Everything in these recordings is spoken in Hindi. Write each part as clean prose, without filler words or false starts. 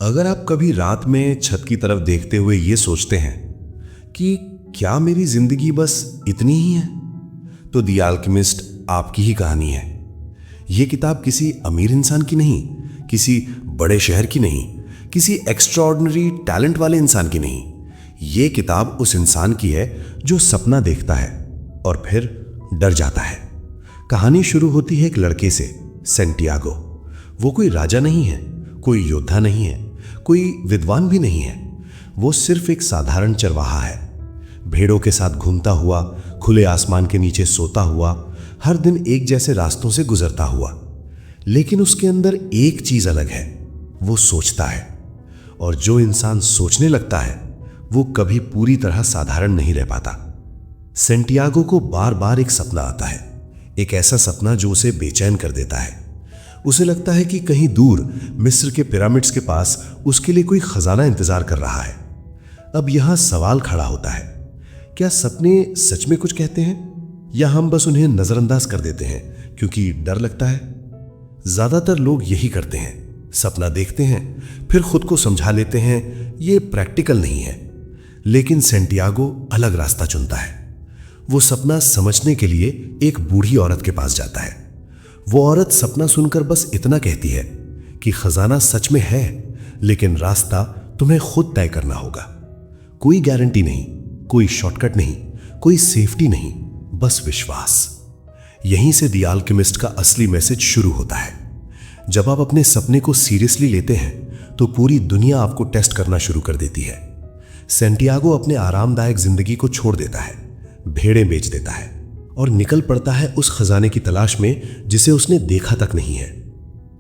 अगर आप कभी रात में छत की तरफ देखते हुए ये सोचते हैं कि क्या मेरी जिंदगी बस इतनी ही है, तो द अल्केमिस्ट आपकी ही कहानी है। ये किताब किसी अमीर इंसान की नहीं, किसी बड़े शहर की नहीं, किसी एक्स्ट्राऑर्डिनरी टैलेंट वाले इंसान की नहीं। ये किताब उस इंसान की है जो सपना देखता है और फिर डर जाता है। कहानी शुरू होती है एक लड़के से, सेंटियागो। वो कोई राजा नहीं है, कोई योद्धा नहीं है, कोई विद्वान भी नहीं है। वो सिर्फ एक साधारण चरवाहा है, भेड़ों के साथ घूमता हुआ, खुले आसमान के नीचे सोता हुआ, हर दिन एक जैसे रास्तों से गुजरता हुआ। लेकिन उसके अंदर एक चीज अलग है, वो सोचता है। और जो इंसान सोचने लगता है वो कभी पूरी तरह साधारण नहीं रह पाता। सेंटियागो को बार बार एक सपना आता है, एक ऐसा सपना जो उसे बेचैन कर देता है। उसे लगता है कि कहीं दूर मिस्र के पिरामिड्स के पास उसके लिए कोई खजाना इंतजार कर रहा है। अब यहां सवाल खड़ा होता है, क्या सपने सच में कुछ कहते हैं या हम बस उन्हें नजरअंदाज कर देते हैं क्योंकि डर लगता है? ज्यादातर लोग यही करते हैं, सपना देखते हैं, फिर खुद को समझा लेते हैं ये प्रैक्टिकल नहीं है। लेकिन सेंटियागो अलग रास्ता चुनता है। वो सपना समझने के लिए एक बूढ़ी औरत के पास जाता है। वो औरत सपना सुनकर बस इतना कहती है कि खजाना सच में है, लेकिन रास्ता तुम्हें खुद तय करना होगा। कोई गारंटी नहीं, कोई शॉर्टकट नहीं, कोई सेफ्टी नहीं, बस विश्वास। यहीं से द अल्केमिस्ट का असली मैसेज शुरू होता है। जब आप अपने सपने को सीरियसली लेते हैं तो पूरी दुनिया आपको टेस्ट करना शुरू कर देती है। सेंटियागो अपने आरामदायक जिंदगी को छोड़ देता है, भेड़ें बेच देता है और निकल पड़ता है उस खजाने की तलाश में जिसे उसने देखा तक नहीं है।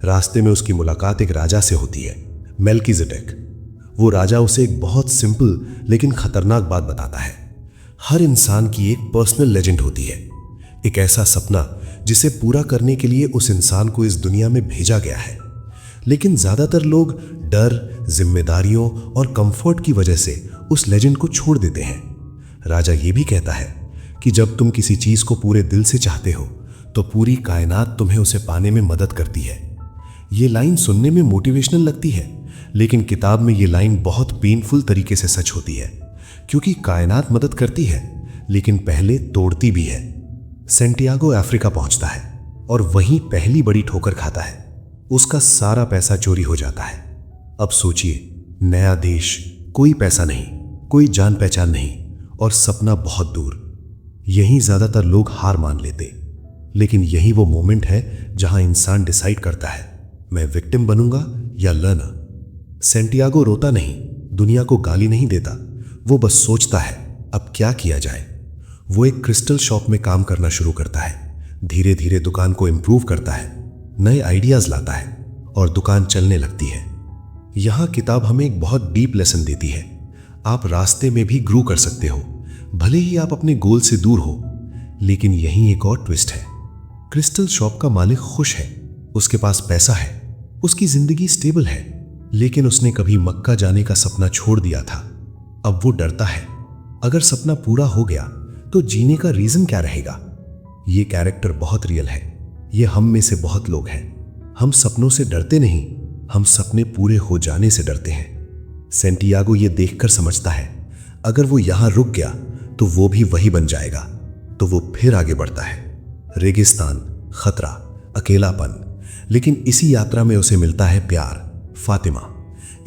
रास्ते में उसकी मुलाकात एक राजा से होती है, मेल्कीजेडेक। वो राजा उसे एक बहुत सिंपल लेकिन खतरनाक बात बताता है। हर इंसान की एक पर्सनल लेजेंड होती है, एक ऐसा सपना जिसे पूरा करने के लिए उस इंसान को इस दुनिया में भेजा गया है। लेकिन ज्यादातर लोग डर, जिम्मेदारियों और कंफर्ट की वजह से उस लेजेंड को छोड़ देते हैं। राजा ये भी कहता है कि जब तुम किसी चीज को पूरे दिल से चाहते हो तो पूरी कायनात तुम्हें उसे पाने में मदद करती है। ये लाइन सुनने में मोटिवेशनल लगती है, लेकिन किताब में ये लाइन बहुत पेनफुल तरीके से सच होती है, क्योंकि कायनात मदद करती है लेकिन पहले तोड़ती भी है। सेंटियागो अफ्रीका पहुंचता है और वहीं पहली बड़ी ठोकर खाता है। उसका सारा पैसा चोरी हो जाता है। अब सोचिए, नया देश, कोई पैसा नहीं, कोई जान पहचान नहीं और सपना बहुत दूर। यहीं ज्यादातर लोग हार मान लेते। लेकिन यही वो मोमेंट है जहां इंसान डिसाइड करता है, मैं विक्टिम बनूंगा या लर्नर। सेंटियागो रोता नहीं, दुनिया को गाली नहीं देता, वो बस सोचता है अब क्या किया जाए। वो एक क्रिस्टल शॉप में काम करना शुरू करता है, धीरे धीरे दुकान को इंप्रूव करता है, नए आइडियाज लाता है और दुकान चलने लगती है। यहां किताब हमें एक बहुत डीप लेसन देती है। आप रास्ते में भी ग्रो कर सकते हो, भले ही आप अपने गोल से दूर हो। लेकिन यहीं एक और ट्विस्ट है। क्रिस्टल शॉप का मालिक खुश है, उसके पास पैसा है, उसकी जिंदगी स्टेबल है, लेकिन उसने कभी मक्का जाने का सपना छोड़ दिया था। अब वो डरता है, अगर सपना पूरा हो गया तो जीने का रीजन क्या रहेगा। ये कैरेक्टर बहुत रियल है। ये हम में से बहुत लोग हैं। हम सपनों से डरते नहीं, हम सपने पूरे हो जाने से डरते हैं। सेंटियागो ये देखकर समझता है, अगर वो यहां रुक गया तो वो भी वही बन जाएगा। तो वो फिर आगे बढ़ता है। रेगिस्तान, खतरा, अकेलापन, लेकिन इसी यात्रा में उसे मिलता है प्यार, फातिमा।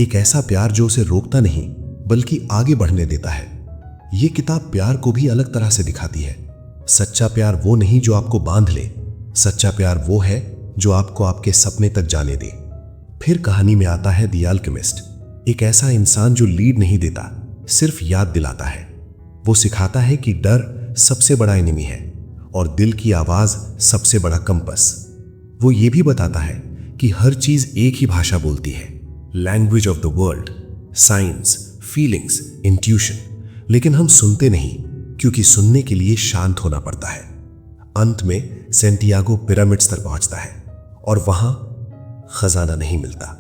एक ऐसा प्यार जो उसे रोकता नहीं बल्कि आगे बढ़ने देता है। ये किताब प्यार को भी अलग तरह से दिखाती है। सच्चा प्यार वो नहीं जो आपको बांध ले, सच्चा प्यार वो है जो आपको आपके सपने तक जाने दे। फिर कहानी में आता है द अल्केमिस्ट, एक ऐसा इंसान जो लीड नहीं देता, सिर्फ याद दिलाता है। वो सिखाता है कि डर सबसे बड़ा एनिमी है और दिल की आवाज सबसे बड़ा कंपस। वो ये भी बताता है कि हर चीज एक ही भाषा बोलती है, language of the world, science, feelings, intuition. लेकिन हम सुनते नहीं, क्योंकि सुनने के लिए शांत होना पड़ता है। अंत में सेंटियागो पिरामिड्स तक पहुंचता है और वहां खजाना नहीं मिलता,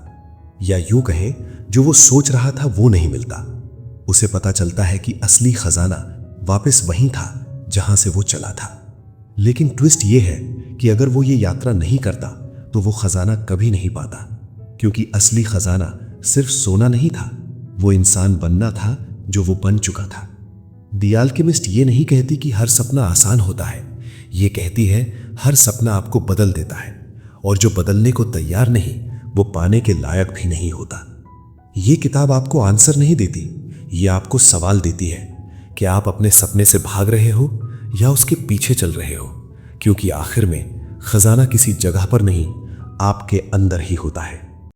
या यूं कहें जो वो सोच रहा था वो नहीं मिलता। उसे पता चलता है कि असली खजाना वापस वहीं था जहां से वो चला था। लेकिन ट्विस्ट ये है कि अगर वो ये यात्रा नहीं करता तो वो खजाना कभी नहीं पाता, क्योंकि असली खजाना सिर्फ सोना नहीं था, वो इंसान बनना था जो वो बन चुका था। द अल्केमिस्ट ये नहीं कहती कि हर सपना आसान होता है, ये कहती है हर सपना आपको बदल देता है, और जो बदलने को तैयार नहीं वो पाने के लायक भी नहीं होता। ये किताब आपको आंसर नहीं देती, ये आपको सवाल देती है कि आप अपने सपने से भाग रहे हो या उसके पीछे चल रहे हो, क्योंकि आखिर में खजाना किसी जगह पर नहीं, आपके अंदर ही होता है।